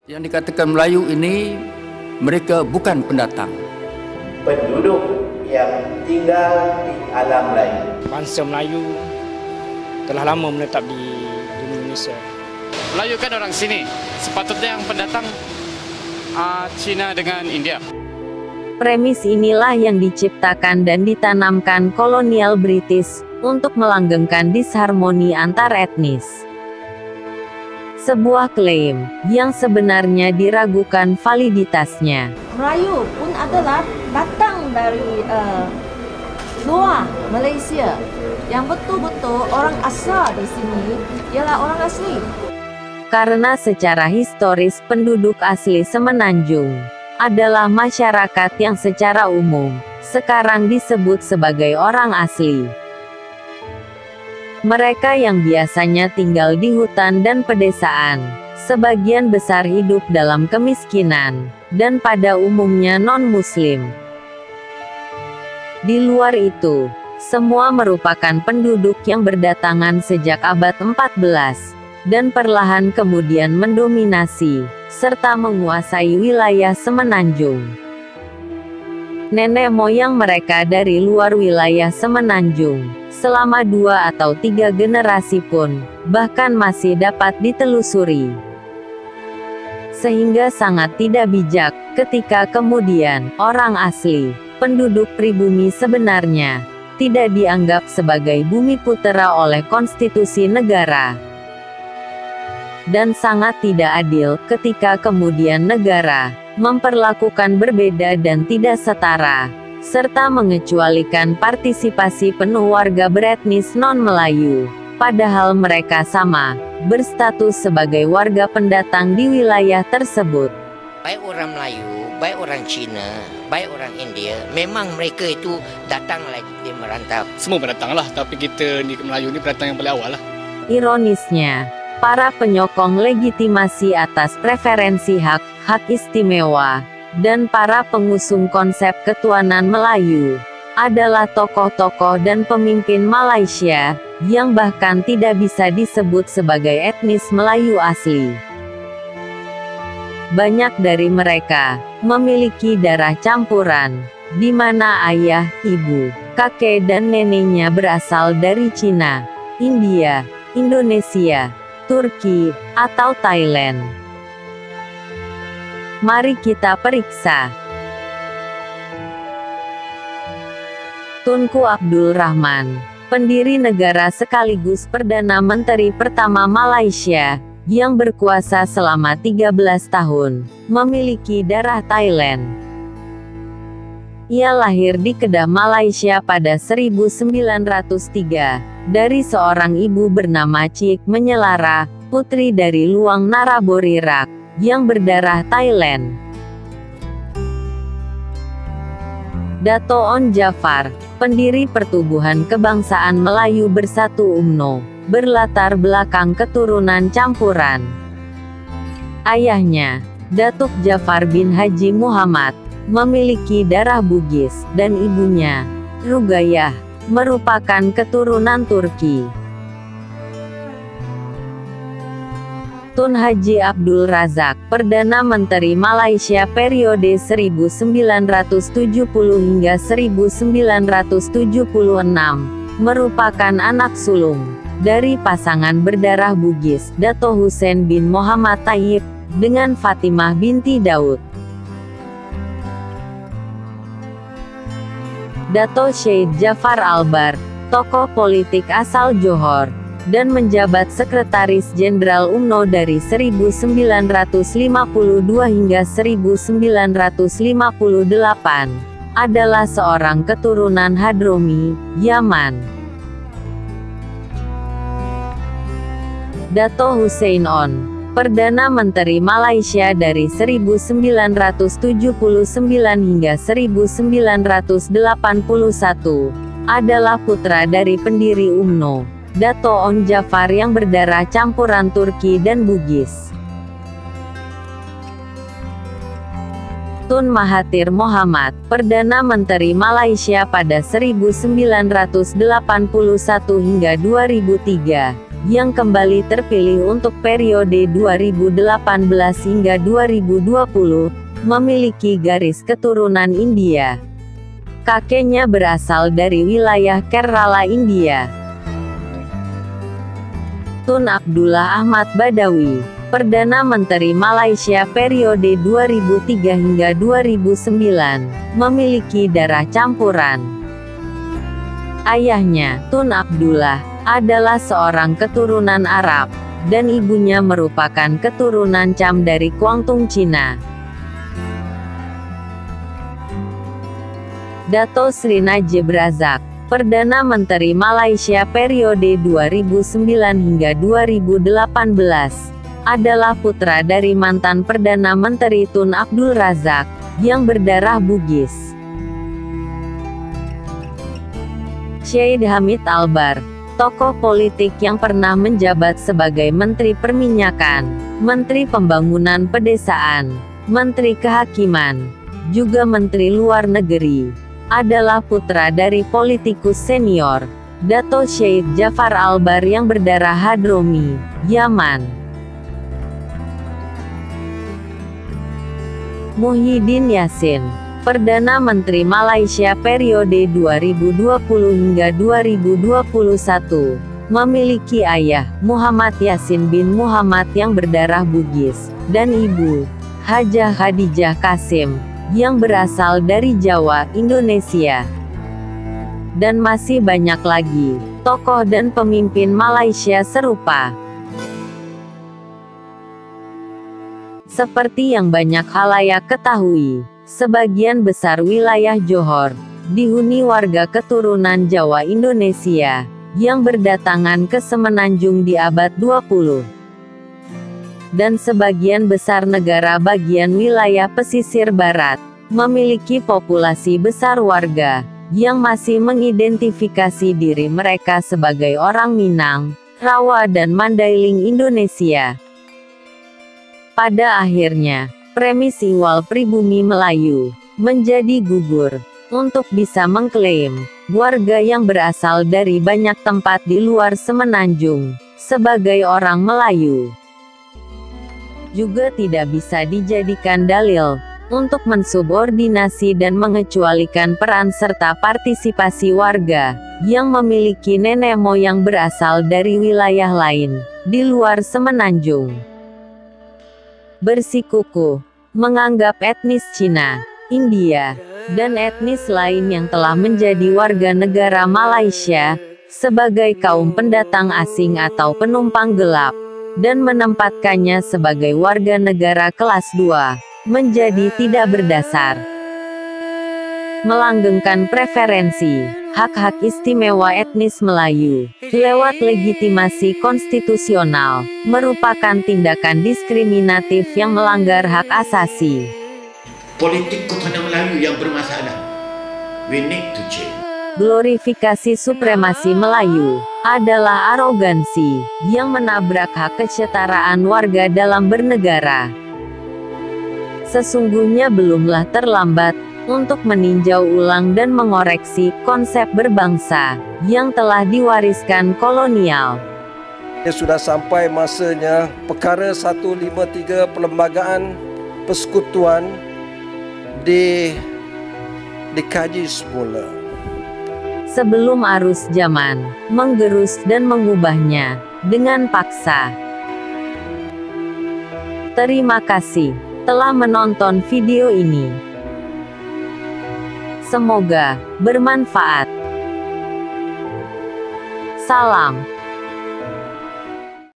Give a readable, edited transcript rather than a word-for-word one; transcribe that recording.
Yang dikatakan Melayu ini, mereka bukan pendatang. Penduduk yang tinggal di alam Melayu. Bangsa Melayu telah lama menetap di Indonesia. Melayu kan orang sini, sepatutnya yang pendatang Cina dengan India. Premis inilah yang diciptakan dan ditanamkan kolonial British untuk melanggengkan disharmoni antar etnis. Sebuah klaim yang sebenarnya diragukan validitasnya. Melayu pun adalah datang dari luar Malaysia. Yang betul-betul orang asal di sini ialah orang asli. Karena secara historis penduduk asli Semenanjung adalah masyarakat yang secara umum sekarang disebut sebagai orang asli. Mereka yang biasanya tinggal di hutan dan pedesaan, sebagian besar hidup dalam kemiskinan, dan pada umumnya non-muslim. Di luar itu, semua merupakan penduduk yang berdatangan sejak abad 14, dan perlahan kemudian mendominasi, serta menguasai wilayah Semenanjung. Nenek moyang mereka dari luar wilayah Semenanjung, selama 2 atau 3 generasi pun, bahkan masih dapat ditelusuri. Sehingga sangat tidak bijak, ketika kemudian, orang asli, penduduk pribumi sebenarnya, tidak dianggap sebagai bumi putera oleh konstitusi negara. Dan sangat tidak adil, ketika kemudian negara, memperlakukan berbeda dan tidak setara, serta mengecualikan partisipasi penuh warga beretnis non-Melayu, padahal mereka sama, berstatus sebagai warga pendatang di wilayah tersebut. Baik orang Melayu, baik orang Cina, baik orang India, memang mereka itu datang lagi di merantau. Semua pendatang lah, tapi kita di Melayu ni pendatang yang paling awal lah. Ironisnya, para penyokong legitimasi atas preferensi hak istimewa, dan para pengusung konsep ketuanan Melayu, adalah tokoh-tokoh dan pemimpin Malaysia, yang bahkan tidak bisa disebut sebagai etnis Melayu asli. Banyak dari mereka memiliki darah campuran, di mana ayah, ibu, kakek dan neneknya berasal dari Cina, India, Indonesia, Turki, atau Thailand. Mari kita periksa. Tunku Abdul Rahman, pendiri negara sekaligus Perdana Menteri pertama Malaysia, yang berkuasa selama 13 tahun, memiliki darah Thailand. Ia lahir di Kedah, Malaysia pada 1903, dari seorang ibu bernama Cik Menyelara, putri dari Luang Narabori Rak, yang berdarah Thailand. Dato' Onn Jaafar, pendiri Pertubuhan Kebangsaan Melayu Bersatu UMNO, berlatar belakang keturunan campuran. Ayahnya, Datuk Jaafar bin Haji Muhammad, memiliki darah Bugis, dan ibunya, Rugayah, merupakan keturunan Turki. Tun Haji Abdul Razak, Perdana Menteri Malaysia periode 1970 hingga 1976, merupakan anak sulung dari pasangan berdarah Bugis, Dato' Hussein bin Muhammad Tayyib, dengan Fatimah binti Daud. Dato' Syed Jafar Albar, tokoh politik asal Johor, dan menjabat Sekretaris Jenderal UMNO dari 1952 hingga 1958, adalah seorang keturunan Hadromi, Yaman. Dato' Hussein Onn, Perdana Menteri Malaysia dari 1979 hingga 1981, adalah putra dari pendiri UMNO, Dato' Onn Jaafar yang berdarah campuran Turki dan Bugis. Tun Mahathir Mohamad, Perdana Menteri Malaysia pada 1981 hingga 2003, yang kembali terpilih untuk periode 2018 hingga 2020, memiliki garis keturunan India. Kakeknya berasal dari wilayah Kerala, India. Tun Abdullah Ahmad Badawi, Perdana Menteri Malaysia periode 2003 hingga 2009, memiliki darah campuran. Ayahnya, Tun Abdullah, adalah seorang keturunan Arab, dan ibunya merupakan keturunan Cham dari Guangdong, Cina. Dato Sri Najib Razak, Perdana Menteri Malaysia periode 2009 hingga 2018, adalah putra dari mantan Perdana Menteri Tun Abdul Razak, yang berdarah Bugis. Syed Hamid Albar, tokoh politik yang pernah menjabat sebagai Menteri Perminyakan, Menteri Pembangunan Pedesaan, Menteri Kehakiman, juga Menteri Luar Negeri, adalah putra dari politikus senior, Dato Syed Jafar Albar yang berdarah Hadromi, Yaman. Muhyiddin Yassin, Perdana Menteri Malaysia periode 2020 hingga 2021, memiliki ayah, Muhammad Yassin bin Muhammad yang berdarah Bugis, dan ibu, Hajah Khadijah Kasim, yang berasal dari Jawa, Indonesia. Dan masih banyak lagi, tokoh dan pemimpin Malaysia serupa. Seperti yang banyak khalayak ketahui, sebagian besar wilayah Johor dihuni warga keturunan Jawa Indonesia, yang berdatangan ke Semenanjung di abad 20. Dan sebagian besar negara bagian wilayah pesisir barat, memiliki populasi besar warga, yang masih mengidentifikasi diri mereka sebagai orang Minang, Rawa dan Mandailing Indonesia. Pada akhirnya, premis awal pribumi Melayu, menjadi gugur, untuk bisa mengklaim, warga yang berasal dari banyak tempat di luar Semenanjung, sebagai orang Melayu. Juga tidak bisa dijadikan dalil untuk mensubordinasi dan mengecualikan peran serta partisipasi warga yang memiliki nenek moyang berasal dari wilayah lain di luar Semenanjung. Bersikukuh menganggap etnis Cina, India, dan etnis lain yang telah menjadi warga negara Malaysia sebagai kaum pendatang asing atau penumpang gelap, dan menempatkannya sebagai warga negara kelas 2, menjadi tidak berdasar. Melanggengkan preferensi, hak-hak istimewa etnis Melayu, lewat legitimasi konstitusional, merupakan tindakan diskriminatif yang melanggar hak asasi. Politik ketuhanan Melayu yang bermasalah. We need to change. Glorifikasi supremasi Melayu adalah arogansi yang menabrak hak kesetaraan warga dalam bernegara. Sesungguhnya belumlah terlambat untuk meninjau ulang dan mengoreksi konsep berbangsa yang telah diwariskan kolonial. Sudah sampai masanya perkara 153 Perlembagaan Persekutuan dikaji semula. Sebelum arus zaman menggerus dan mengubahnya dengan paksa. Terima kasih telah menonton video ini. Semoga bermanfaat. Salam.